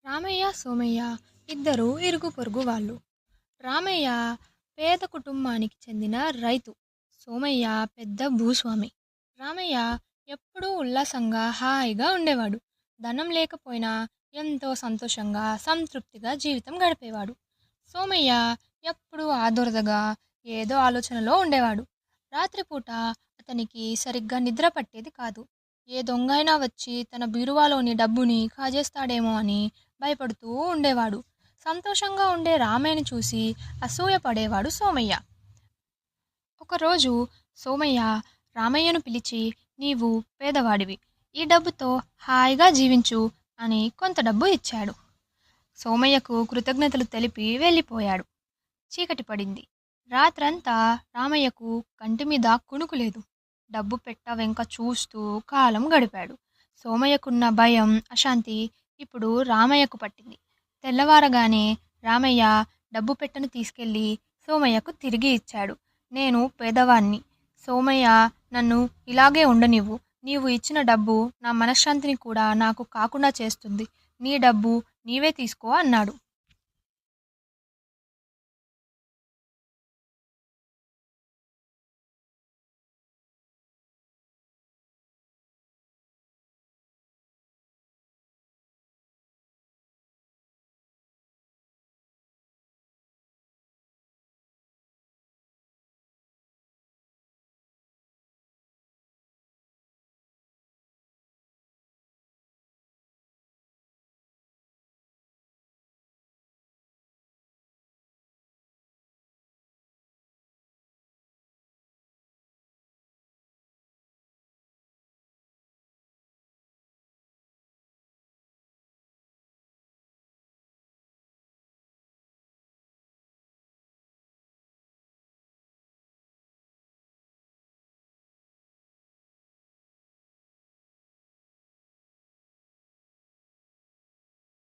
రామయ్య, సోమయ్య ఇద్దరు ఇరుగు పొరుగు వాళ్ళు. రామయ్య పేద కుటుంబానికి చెందిన రైతు. సోమయ్య పెద్ద భూస్వామి. రామయ్య ఎప్పుడూ ఉల్లాసంగా, హాయిగా ఉండేవాడు. ధనం లేకపోయినా ఎంతో సంతోషంగా, సంతృప్తిగా జీవితం గడిపేవాడు. సోమయ్య ఎప్పుడూ ఆదుర్దగా ఏదో ఆలోచనలో ఉండేవాడు. రాత్రిపూట అతనికి సరిగ్గా నిద్ర పట్టేది కాదు. ఏ దొంగైనా వచ్చి తన బీరువాలోని డబ్బుని కాజేస్తాడేమో అని భయపడుతూ ఉండేవాడు. సంతోషంగా ఉండే రామయ్యని చూసి అసూయ పడేవాడు సోమయ్య. ఒకరోజు సోమయ్య రామయ్యను పిలిచి, నీవు పేదవాడివి, ఈ డబ్బుతో హాయిగా జీవించు అని కొంత డబ్బు ఇచ్చాడు. సోమయ్యకు కృతజ్ఞతలు తెలిపి వెళ్ళిపోయాడు. చీకటి పడింది. రాత్రంతా రామయ్యకు కంటి మీద కునుకు లేదు. డబ్బు పెట్ట వెంక చూస్తూ కాలం గడిపాడు. సోమయ్యకున్న భయం, అశాంతి ఇప్పుడు రామయ్యకు పట్టింది. తెల్లవారగానే రామయ్య డబ్బు పెట్టెను తీసుకెళ్ళి సోమయ్యకు తిరిగి ఇచ్చాడు. నేను పేదవాణ్ణి సోమయ్య, నన్ను ఇలాగే ఉండనివ్వు. నీవు ఇచ్చిన డబ్బు నా మనశ్శాంతిని కూడా నాకు కాకుండా చేస్తుంది. నీ డబ్బు నీవే తీసుకో అన్నాడు.